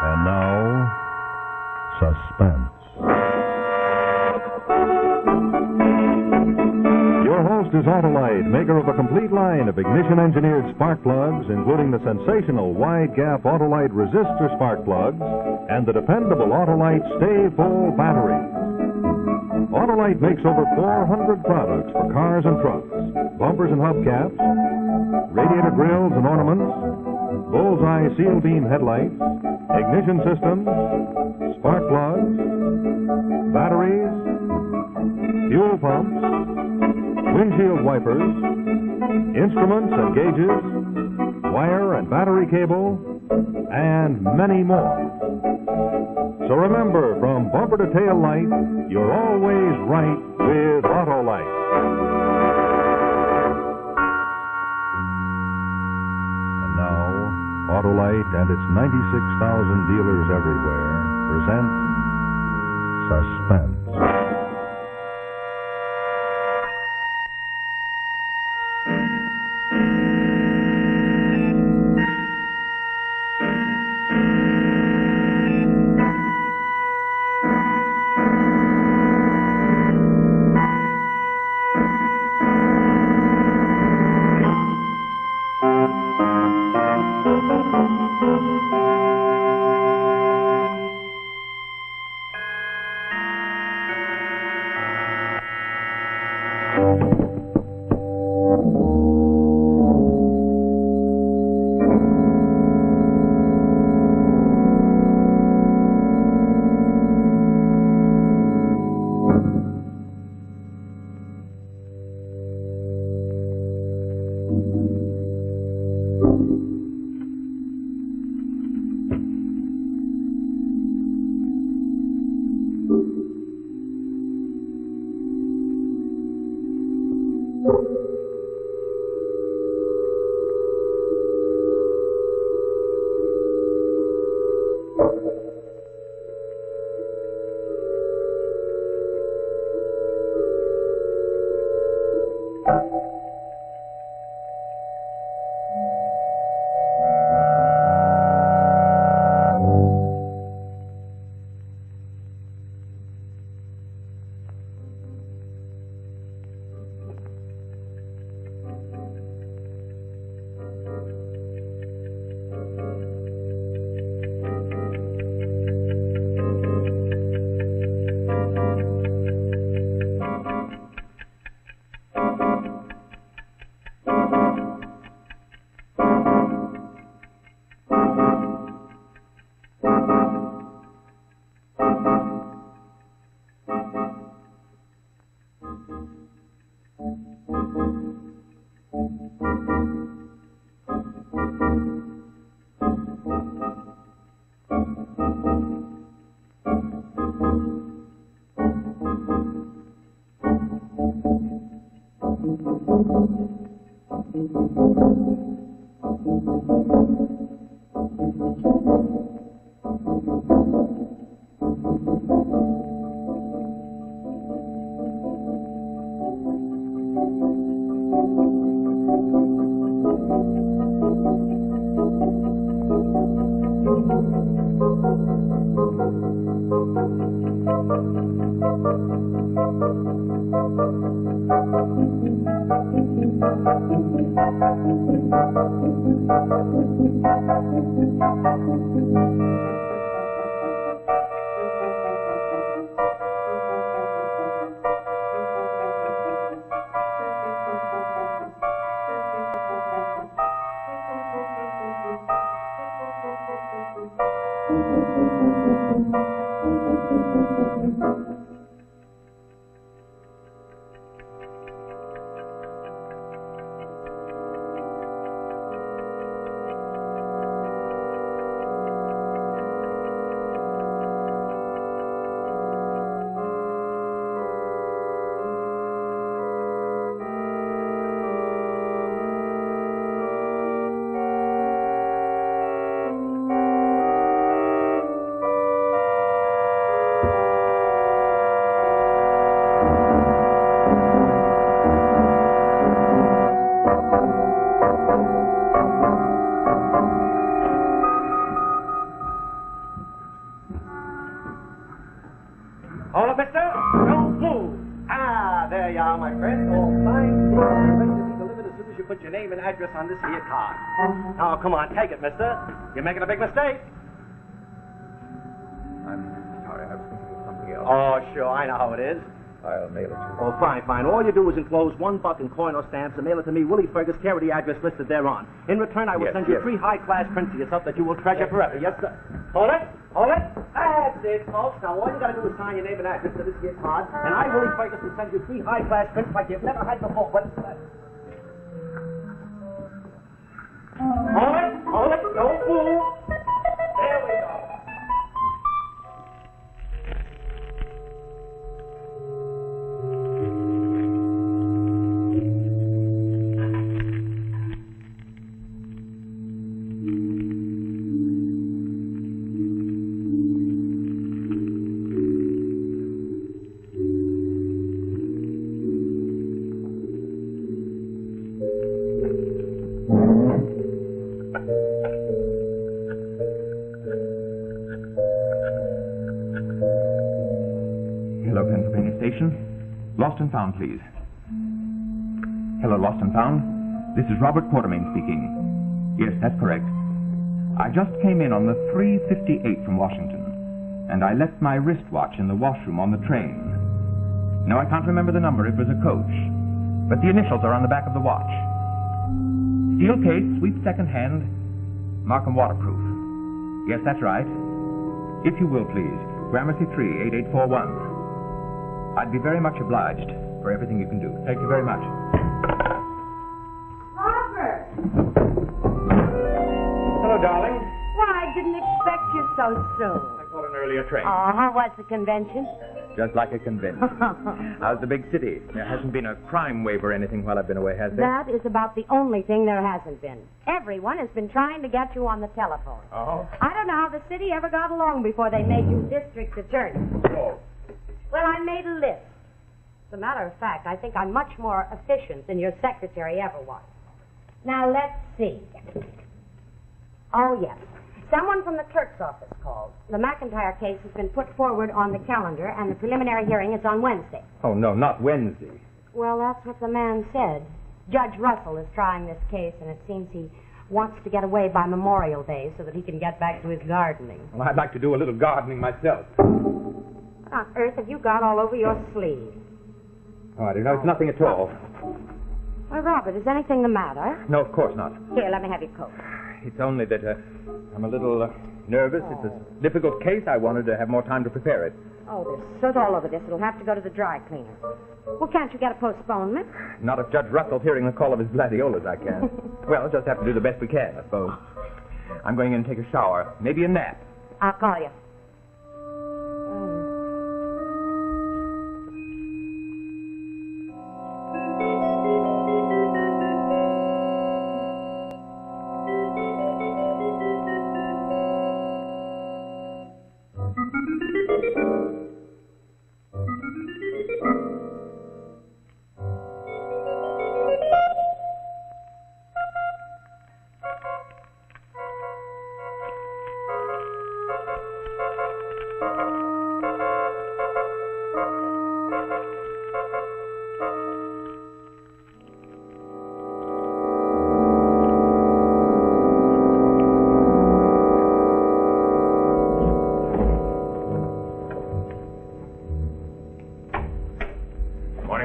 And now, Suspense. Your host is Autolite, maker of a complete line of ignition-engineered spark plugs, including the sensational wide-gap Autolite resistor spark plugs and the dependable Autolite Stay-Full battery. Autolite makes over 400 products for cars and trucks, bumpers and hubcaps, radiator grills and ornaments, bullseye seal beam headlights, ignition systems, spark plugs, batteries, fuel pumps, windshield wipers, instruments and gauges, wire and battery cable, and many more. So remember, from bumper to tail light, you're always right with Autolite. And now, Autolite and its 96,000 dealers everywhere present Suspense. you put your name and address on this here card. Now, come on, take it, mister. You're making a big mistake. I'm sorry, I was thinking of something else. Oh, sure, I know how it is. I'll mail it to you. Oh, fine. All you do is enclose $1 in coin or stamps and mail it to me, Willie Fergus, care of the address listed thereon. In return, I will send you 3 high-class prints of yourself that you will treasure forever. Yes, sir. Hold it. That's it, folks. Now, all you got to do is sign your name and address to this here card, and I, Willie Fergus, will send you 3 high-class prints like you've never had before. Hold it. No fool. There we go. Hello, Pennsylvania Station. Lost and found, please. Hello, Lost and found. This is Robert Quartermain speaking. Yes, that's correct. I just came in on the 3:58 from Washington, and I left my wristwatch in the washroom on the train. No, I can't remember the number. It was a coach. But the initials are on the back of the watch. Steel case, sweep second hand, Markham waterproof. Yes, that's right. If you will, please. Gramercy 3, 8841. I'd be very much obliged for everything you can do. Thank you very much. Robert! Hello, darling. Why, I didn't expect you so soon. I caught an earlier train. Oh, how was the convention? Just like a convention. How's the big city? There hasn't been a crime wave or anything while I've been away, has there? That is about the only thing there hasn't been. Everyone has been trying to get you on the telephone. Oh? I don't know how the city ever got along before they made you district attorney. Oh. Well, I made a list. As a matter of fact, I think I'm much more efficient than your secretary ever was. Now, let's see. Oh, yes. Someone from the clerk's office called. The McIntyre case has been put forward on the calendar, and the preliminary hearing is on Wednesday. Oh, no, not Wednesday. Well, that's what the man said. Judge Russell is trying this case, and it seems he wants to get away by Memorial Day so that he can get back to his gardening. Well, I'd like to do a little gardening myself. What on earth have you got all over your sleeve? Oh, I don't know. It's nothing at all. Well, Robert, is anything the matter? No, of course not. Here, let me have your coat. It's only that I'm a little nervous. It's a difficult case. I wanted to have more time to prepare it. Oh, there's soot all over this. It'll have to go to the dry cleaner. Well, can't you get a postponement? Not if Judge Russell's hearing the call of his gladiolas, I can. Well, just have to do the best we can, I suppose. I'm going in and take a shower. Maybe a nap. I'll call you.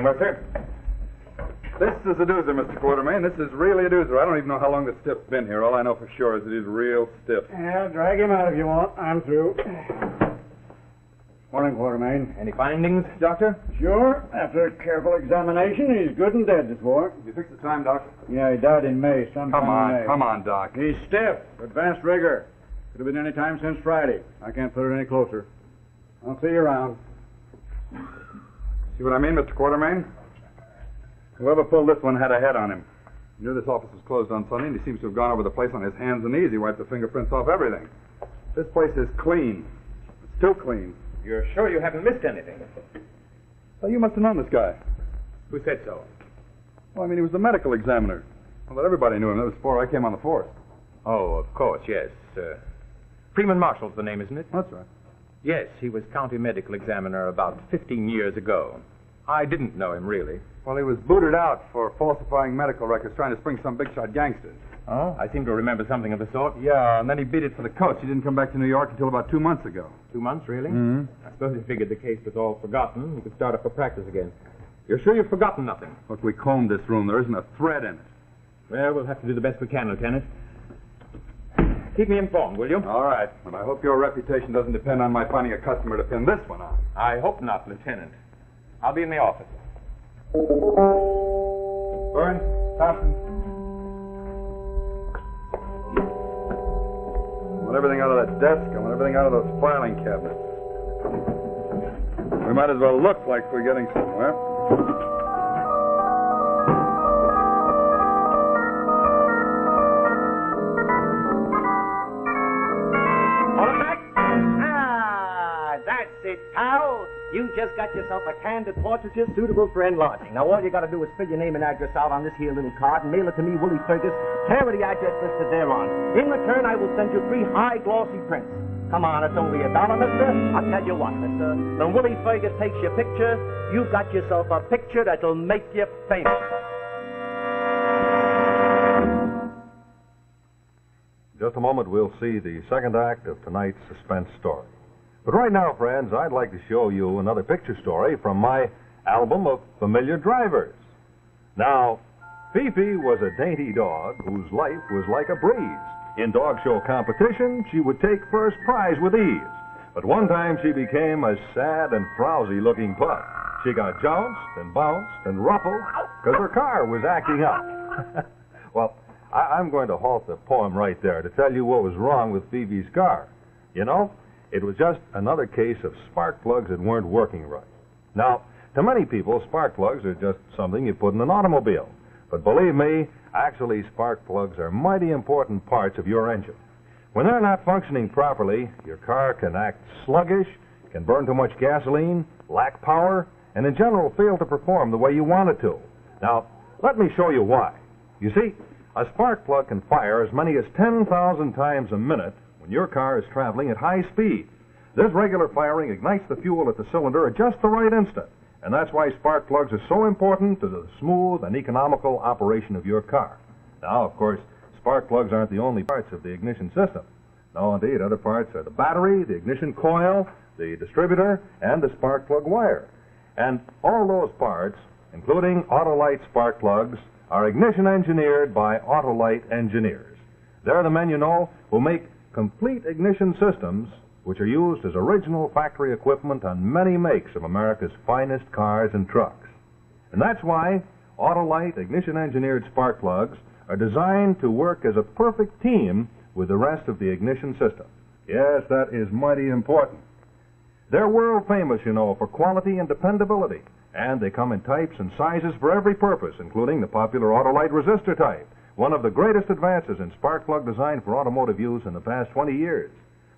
Mercer. This is a doozer, Mr. Quartermain. This is really a doozer. I don't even know how long this stiff's been here. All I know for sure is it is real stiff. Yeah, drag him out if you want. I'm through. Morning, Quartermain. Any findings, Doctor? Sure. After a careful examination, he's good and dead this morning. Did you fix the time, Doc? Yeah, he died in May, sometime in May. Come on, Doc. He's stiff, advanced rigor. Could have been any time since Friday. I can't put it any closer. I'll see you around. See what I mean, Mr. Quartermain? Whoever pulled this one had a head on him. He knew this office was closed on Sunday, and he seems to have gone over the place on his hands and knees. He wiped the fingerprints off everything. This place is clean. It's too clean. You're sure you haven't missed anything? Well, you must have known this guy. Who said so? Well, I mean, he was the medical examiner. Well, but everybody knew him. That was before I came on the force. Oh, of course, yes. Freeman Marshall's the name, isn't it? That's right. Yes, he was county medical examiner about 15 years ago. I didn't know him, really. Well, he was booted out for falsifying medical records, trying to spring some big-shot gangsters. Oh? I seem to remember something of the sort. Yeah, and then he beat it for the coach. He didn't come back to New York until about 2 months ago. 2 months, really? Mm-hmm. I suppose he figured the case was all forgotten. He could start up for practice again. You're sure you've forgotten nothing? Look, we combed this room. There isn't a thread in it. Well, we'll have to do the best we can, Lieutenant. Keep me informed, will you? All right. And I hope your reputation doesn't depend on my finding a customer to pin this one on. I hope not, Lieutenant. I'll be in the office. Boone, Thompson. I want everything out of that desk. I want everything out of those filing cabinets. We might as well look like we're getting somewhere. That's it, pal. You just got yourself a candid portraiture suitable for enlarging. Now, all you got to do is fill your name and address out on this here little card and mail it to me, Willie Fergus, care of the address listed thereon. In return, I will send you 3 high glossy prints. Come on, it's only $1, mister. I'll tell you what, mister. When Willie Fergus takes your picture, you've got yourself a picture that'll make you famous. In just a moment, we'll see the second act of tonight's suspense story. But right now, friends, I'd like to show you another picture story from my album of familiar drivers. Now, Fifi was a dainty dog whose life was like a breeze. In dog show competition, she would take first prize with ease. But one time she became a sad and frowsy-looking pup. She got jounced and bounced and ruffled because her car was acting up. Well, I'm going to halt the poem right there to tell you what was wrong with Fifi's car. You know, it was just another case of spark plugs that weren't working right. Now, to many people, spark plugs are just something you put in an automobile. But believe me, actually, spark plugs are mighty important parts of your engine. When they're not functioning properly, your car can act sluggish, can burn too much gasoline, lack power, and in general fail to perform the way you want it to. Now, let me show you why. You see, a spark plug can fire as many as 10,000 times a minute when your car is traveling at high speed. This regular firing ignites the fuel at the cylinder at just the right instant, and that's why spark plugs are so important to the smooth and economical operation of your car. Now, of course, spark plugs aren't the only parts of the ignition system. No, indeed, other parts are the battery, the ignition coil, the distributor, and the spark plug wire. And all those parts, including Autolite spark plugs, are ignition engineered by Autolite engineers. They're the men, you know, who make complete ignition systems which are used as original factory equipment on many makes of America's finest cars and trucks. And that's why Autolite ignition-engineered spark plugs are designed to work as a perfect team with the rest of the ignition system. Yes, that is mighty important. They're world famous, you know, for quality and dependability, and they come in types and sizes for every purpose, including the popular Autolite resistor type, one of the greatest advances in spark plug design for automotive use in the past 20 years.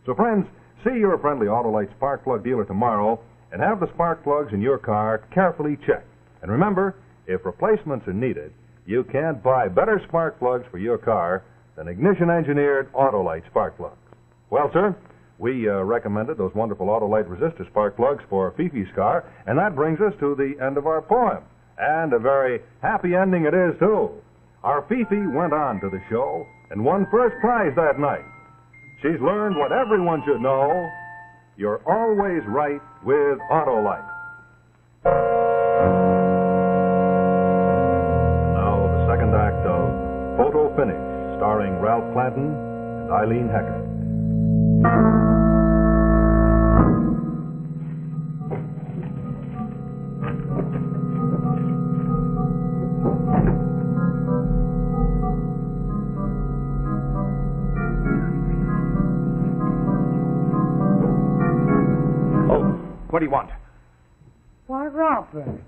So, friends, see your friendly Autolite spark plug dealer tomorrow and have the spark plugs in your car carefully checked. And remember, if replacements are needed, you can't buy better spark plugs for your car than ignition-engineered Autolite spark plugs. Well, sir, we recommended those wonderful Autolite resistor spark plugs for Fifi's car, and that brings us to the end of our poem. And a very happy ending it is, too. Our Fifi went on to the show and won first prize that night. She's learned what everyone should know. You're always right with Autolite. And now the second act of Photo Finish, starring Ralph Clanton and Eileen Heckert. What do you want? Why, Robert.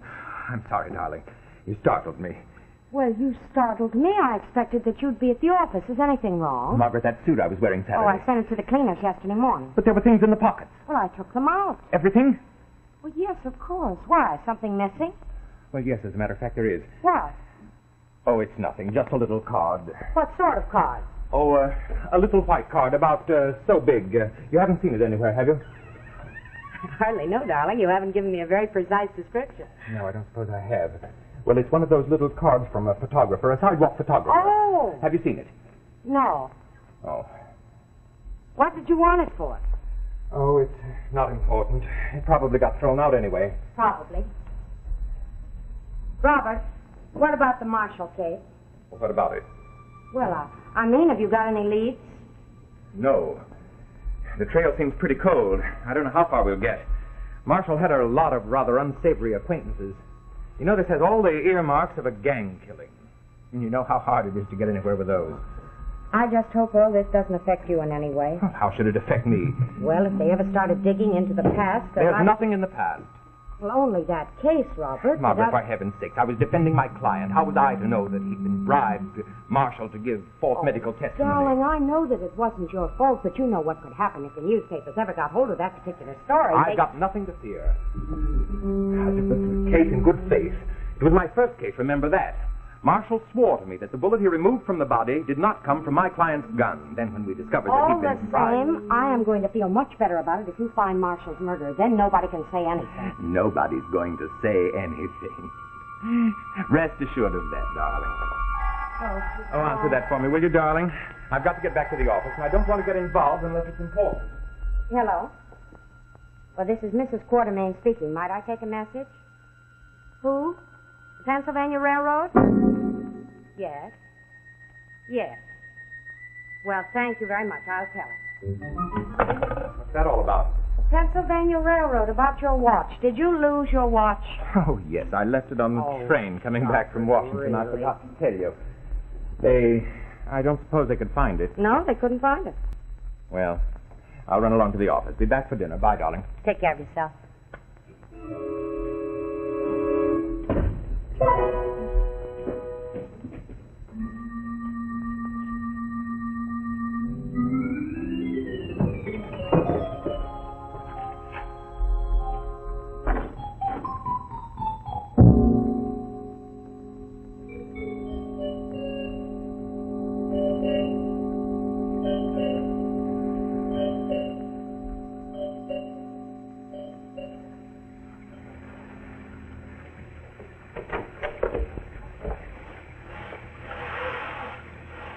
I'm sorry, darling. You startled me. Well, you startled me. I expected that you'd be at the office. Is anything wrong? Margaret, that suit I was wearing Saturday. Oh, I sent it to the cleaners yesterday morning. But there were things in the pockets. Well, I took them out. Everything? Well, yes, of course. Why? Something missing? Well, yes, as a matter of fact, there is. What? Oh, it's nothing. Just a little card. What sort of card? Oh, a little white card about so big. You haven't seen it anywhere, have you? Hardly know, darling. You haven't given me a very precise description. No, I don't suppose I have. Well, it's one of those little cards from a photographer, a sidewalk photographer. Oh! Have you seen it? No. Oh. What did you want it for? Oh, it's not important. It probably got thrown out anyway. Probably. Robert, what about the Marshall case? Well, what about it? Well, I mean, have you got any leads? No. The trail seems pretty cold. I don't know how far we'll get. Marshall had a lot of rather unsavory acquaintances. You know, this has all the earmarks of a gang killing. And you know how hard it is to get anywhere with those. I just hope all this doesn't affect you in any way. Oh, how should it affect me? Well, if they ever started digging into the past... There's nothing in the past. Well, only that case, Robert. Margaret, for heaven's sake, I was defending my client. How was I to know that he'd been bribed, Marshall, to give false medical testimony? Darling, I know that it wasn't your fault, but you know what could happen if the newspapers ever got hold of that particular story. I've got nothing to fear. I took this case in good faith. It was my first case, remember that. Marshall swore to me that the bullet he removed from the body did not come from my client's gun. Then when we discovered that he'd been bribed... All the same, I am going to feel much better about it if you find Marshall's murderer. Then nobody can say anything. Nobody's going to say anything. Rest assured of that, darling. Oh, answer that for me, will you, darling? I've got to get back to the office, and I don't want to get involved unless it's important. Hello. Well, this is Mrs. Quartermain speaking. Might I take a message? Who? The Pennsylvania Railroad? Yes. Yes. Well, thank you very much. I'll tell him. What's that all about? The Pennsylvania Railroad, about your watch. Did you lose your watch? Oh, yes. I left it on the train coming back from Washington. Really? I forgot to tell you. I don't suppose they could find it. No, they couldn't find it. Well, I'll run along to the office. Be back for dinner. Bye, darling. Take care of yourself.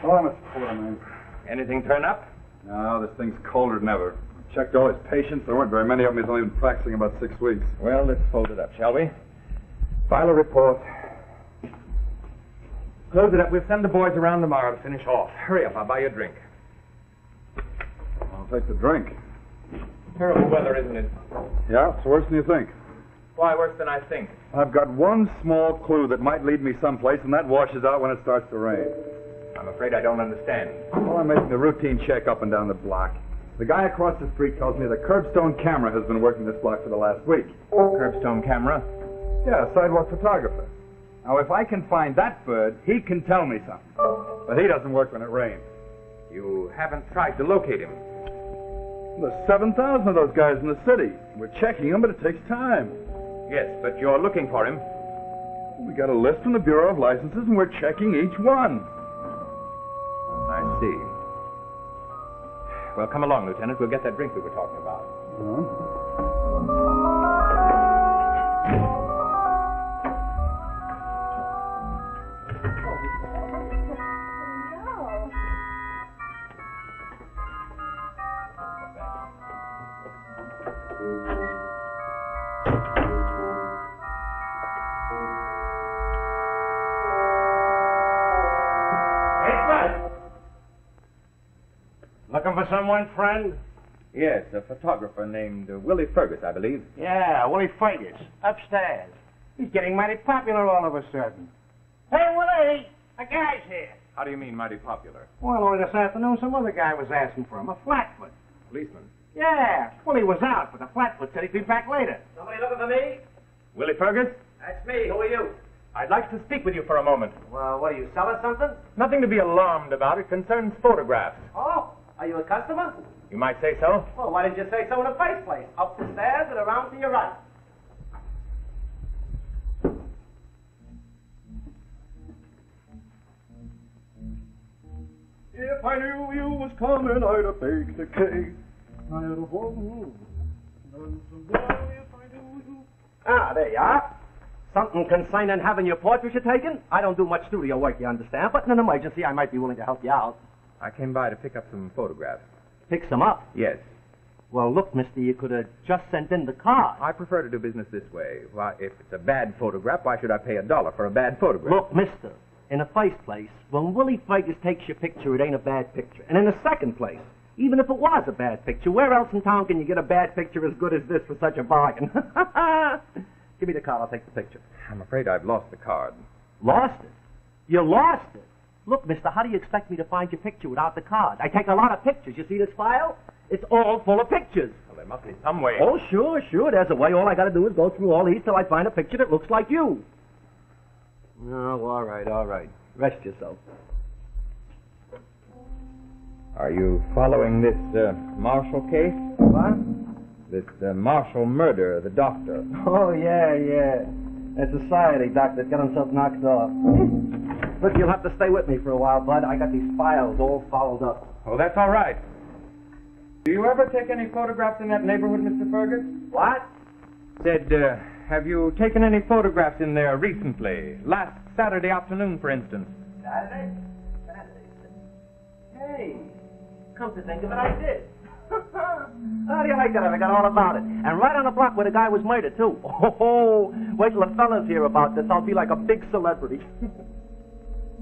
Hello, Mr. Quartermain. Anything turn up? No, this thing's colder than ever. Checked all his patients. There weren't very many of them. He's only been practicing about 6 weeks. Well, let's fold it up, shall we? File a report. Close it up. We'll send the boys around tomorrow to finish off. Hurry up. I'll buy you a drink. I'll take the drink. Terrible weather, isn't it? Yeah, it's worse than you think. Why, worse than I think. I've got one small clue that might lead me someplace, and that washes out when it starts to rain. I'm afraid I don't understand. Well, I'm making a routine check up and down the block. The guy across the street tells me the curbstone camera has been working this block for the last week. Curbstone camera? Yeah, a sidewalk photographer. Now, if I can find that bird, he can tell me something. But he doesn't work when it rains. You haven't tried to locate him. There's 7,000 of those guys in the city. We're checking them, but it takes time. Yes, but you're looking for him. We got a list from the Bureau of Licenses, and we're checking each one. I see. Well, come along, Lieutenant. We'll get that drink we were talking about. Looking for someone, friend? Yes, a photographer named Willie Fergus, I believe. Yeah, Willie Fergus. Upstairs. He's getting mighty popular all of a sudden. Hey, Willie! A guy's here. How do you mean mighty popular? Well, only this afternoon some other guy was asking for him. A flatfoot. Policeman. Yeah. Willie was out, but the flatfoot said he'd be back later. Somebody looking for me? Willie Fergus? That's me. Who are you? I'd like to speak with you for a moment. Well, what are you, selling something? Nothing to be alarmed about. It concerns photographs. Oh, are you a customer? You might say so. Well, why didn't you say so in the first place? Up the stairs and around to your right. If I knew you was coming, I'd have baked a cake. I'd have Ah, there you are. Something concerning having your portraiture taken? I don't do much studio work, you understand, but in an emergency, I might be willing to help you out. I came by to pick up some photographs. Pick some up? Yes. Well, look, mister, you could have just sent in the card. I prefer to do business this way. Why, if it's a bad photograph, why should I pay $1 for a bad photograph? Look, mister, in the first place, when Willie Fergus takes your picture, it ain't a bad picture. And in the second place, even if it was a bad picture, where else in town can you get a bad picture as good as this for such a bargain? Give me the card, I'll take the picture. I'm afraid I've lost the card. Lost it? You lost it? Look, mister, how do you expect me to find your picture without the card? I take a lot of pictures. You see this file? It's all full of pictures. Well, there must be some way. Oh, sure. There's a way. All I got to do is go through all these till I find a picture that looks like you. Oh, all right. Rest yourself. Are you following this Marshall case? What? This Marshall murder, the doctor. Oh, yeah. That society doctor got himself knocked off. Look, you'll have to stay with me for a while, bud. I got these files all followed up. Oh, that's all right. Do you ever take any photographs in that neighborhood, Mr. Fergus? What? Said, have you taken any photographs in there recently? Last Saturday afternoon, for instance. Saturday? Hey, come to think of it, I did. How do you like that? I forgot all about it. And right on the block where the guy was murdered, too. Oh, wait till the fellas hear about this. I'll be like a big celebrity.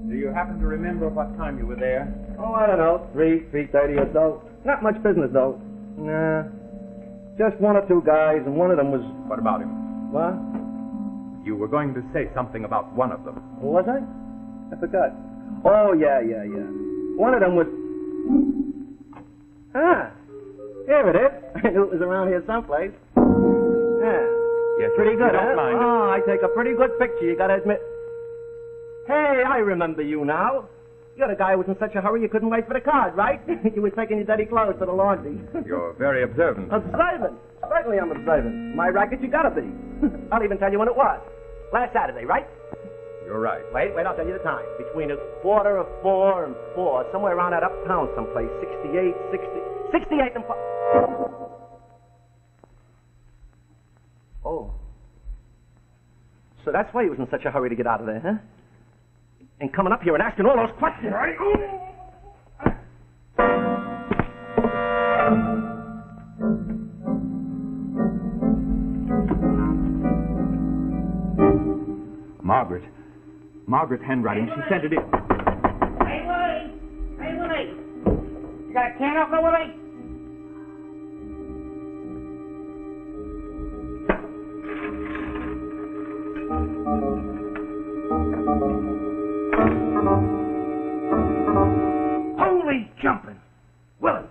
Do you happen to remember what time you were there? Oh, I don't know, 3:30 or so. Not much business, though. Nah, just one or two guys, and one of them was... What about him? What? You were going to say something about one of them. Was I? I forgot. Oh, yeah. One of them was... Ah, here it is. I knew it was around here someplace. Yeah. Yes, pretty good, you huh? don't mind. Oh, I take a pretty good picture, you gotta admit. Hey, I remember you now. You're the guy who was in such a hurry you couldn't wait for the card, right? You were taking your dirty clothes to the laundry. You're very observant. Observant? Certainly I'm observant. My racket, you gotta be. I'll even tell you when it was. Last Saturday, right? You're right. Wait, I'll tell you the time. Between 4:15 and 4, somewhere around that uptown someplace. 68 and 4. Oh. So that's why he was in such a hurry to get out of there, huh? And coming up here and asking all those questions, right? Margaret's handwriting. She sent it in. Hey, Willie! You got a can opener, Willie? Holy jumping! Willie!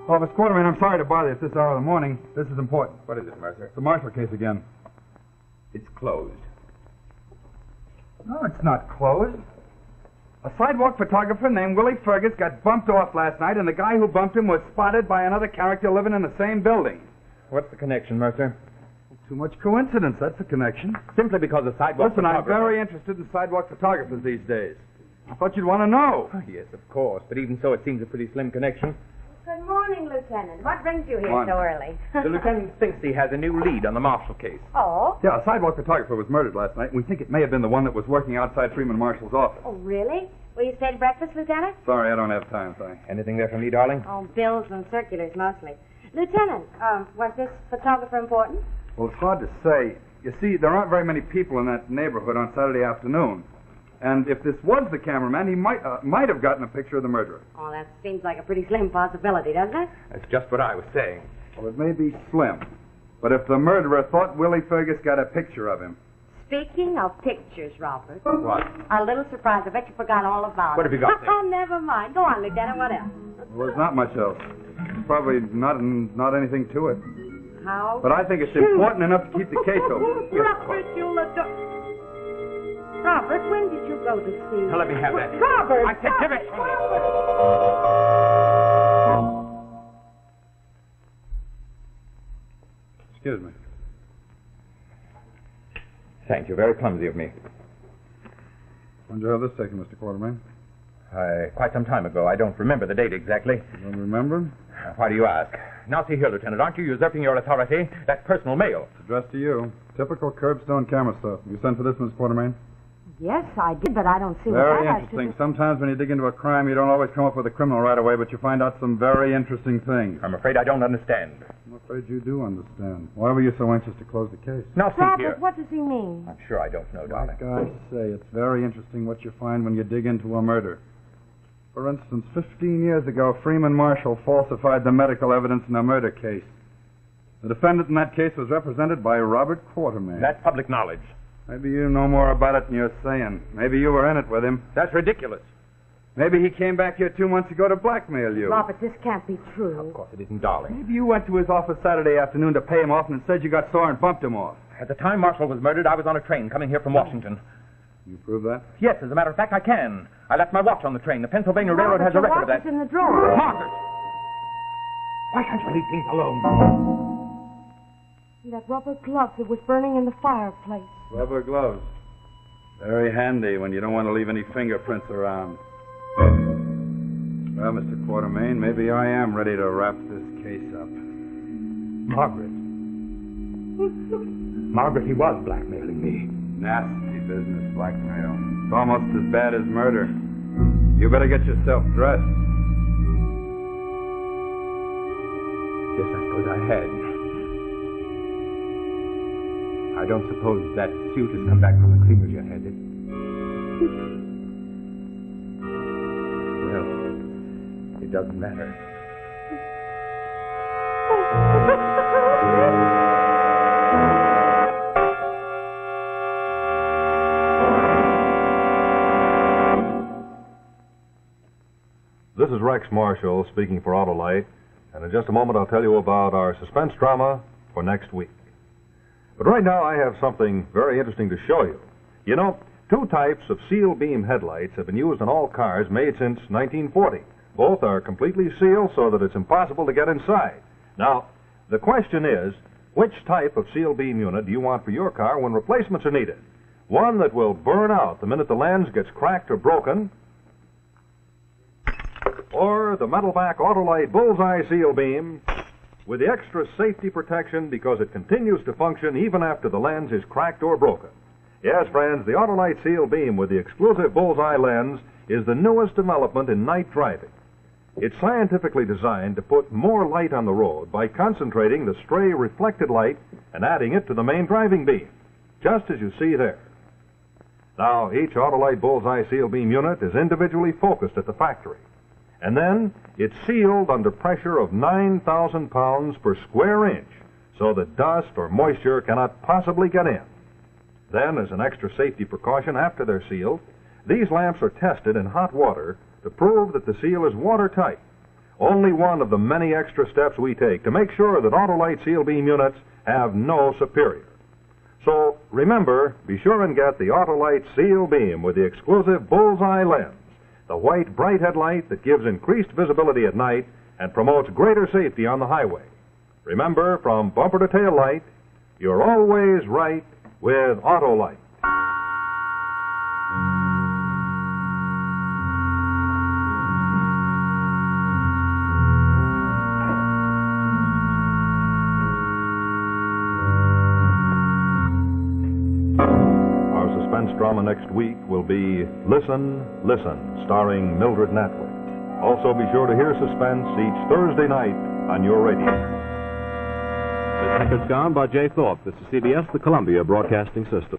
Oh, Miss Quarterman, I'm sorry to bother you at this hour of the morning. This is important. What is it, Mercer? It's the Marshall case again. It's closed. No, it's not closed. A sidewalk photographer named Willie Fergus got bumped off last night, and the guy who bumped him was spotted by another character living in the same building. What's the connection, Mercer? Too much coincidence, that's the connection. Simply because the sidewalk Listen, I'm photographer... very interested in sidewalk photographers these days. I thought you'd want to know. Oh, yes, of course. But even so, it seems a pretty slim connection. Good morning, Lieutenant. What brings you here Morning. so early? The lieutenant thinks he has a new lead on the Marshall case. Oh? Yeah, a sidewalk photographer was murdered last night. We think it may have been the one that was working outside Freeman Marshall's office. Oh, really? Will you stay to breakfast, Lieutenant? Sorry, I don't have time, thanks. Anything there for me, darling? Oh, bills and circulars mostly. Lieutenant, was this photographer important? Well, it's hard to say. You see, there aren't very many people in that neighborhood on Saturday afternoon. And if this was the cameraman, he might have gotten a picture of the murderer. Oh, that seems like a pretty slim possibility, doesn't it? That's just what I was saying. Well, it may be slim. But if the murderer thought Willie Fergus got a picture of him... Speaking of pictures, Robert. What? A little surprise. I bet you forgot all about it. What have you got there? Oh, never mind. Go on, Lieutenant. What else? Well, there's not much else. There's probably not anything to it. How? But I think it's important enough to keep the case open. Robert, you'll Robert, when did you go to see? Now, let me have that. Robert! I said give it to me. Excuse me. Thank you. Very clumsy of me. When did you have this taken, Mr. Quartermain? Quite some time ago. I don't remember the date exactly. You don't remember? Why do you ask? Now, see here, Lieutenant, aren't you usurping your authority? That's personal mail. It's addressed to you. Typical curbstone camera stuff. You sent for this, Miss Quartermain? Yes, I did, but I don't see what Very that has to interesting. do. Sometimes when you dig into a crime, you don't always come up with a criminal right away, but you find out some very interesting things. I'm afraid I don't understand. I'm afraid you do understand. Why were you so anxious to close the case? Now, see Robert, here. what does he mean? I'm sure I don't know, darling. Like I say, it's very interesting what you find when you dig into a murder. For instance, 15 years ago, Freeman Marshall falsified the medical evidence in a murder case. The defendant in that case was represented by Robert Quartermain. That's public knowledge. Maybe you know more about it than you're saying. Maybe you were in it with him. That's ridiculous. Maybe he came back here 2 months ago to blackmail you. Robert, this can't be true. Of course it isn't, darling. Maybe you went to his office Saturday afternoon to pay him off, and instead you got sore and bumped him off. At the time Marshall was murdered, I was on a train coming here from Washington. You prove that? Yes, as a matter of fact, I can. I left my watch on the train. The Pennsylvania Railroad Robert, has a record of your watch that. is in the drawer. Margaret! Why can't you leave things alone? And that rubber glove that was burning in the fireplace. Rubber gloves. Very handy when you don't want to leave any fingerprints around. Well, Mr. Quartermain, maybe I am ready to wrap this case up. Margaret. Margaret, he was blackmailing me. Nasty business, blackmail. It's almost as bad as murder. You better get yourself dressed. Yes, I suppose I had. I don't suppose that suit has come back from the cleaners yet, has it? Well, it doesn't matter. This is Rex Marshall speaking for Autolite, and in just a moment I'll tell you about our suspense drama for next week. But right now I have something very interesting to show you. You know, 2 types of seal beam headlights have been used on all cars made since 1940. Both are completely sealed so that it's impossible to get inside. Now, the question is, which type of seal beam unit do you want for your car when replacements are needed? One that will burn out the minute the lens gets cracked or broken, or the metalback Autolite Bullseye Seal Beam with the extra safety protection because it continues to function even after the lens is cracked or broken. Yes, friends, the Autolite Seal Beam with the exclusive Bullseye lens is the newest development in night driving. It's scientifically designed to put more light on the road by concentrating the stray reflected light and adding it to the main driving beam, just as you see there. Now, each Autolite Bullseye Seal Beam unit is individually focused at the factory. And then it's sealed under pressure of 9,000 pounds per square inch so that dust or moisture cannot possibly get in. Then, as an extra safety precaution after they're sealed, these lamps are tested in hot water to prove that the seal is watertight. Only one of the many extra steps we take to make sure that Autolite Seal Beam units have no superior. So, remember, be sure and get the Autolite Seal Beam with the exclusive Bullseye lens. The white, bright headlight that gives increased visibility at night and promotes greater safety on the highway. Remember, from bumper to tail light, you're always right with Autolite. Drama next week will be Listen, Listen, starring Mildred Natwood. Also be sure to hear Suspense each Thursday night on your radio. This record's gone by Jay Thorpe. This is CBS, the Columbia Broadcasting System.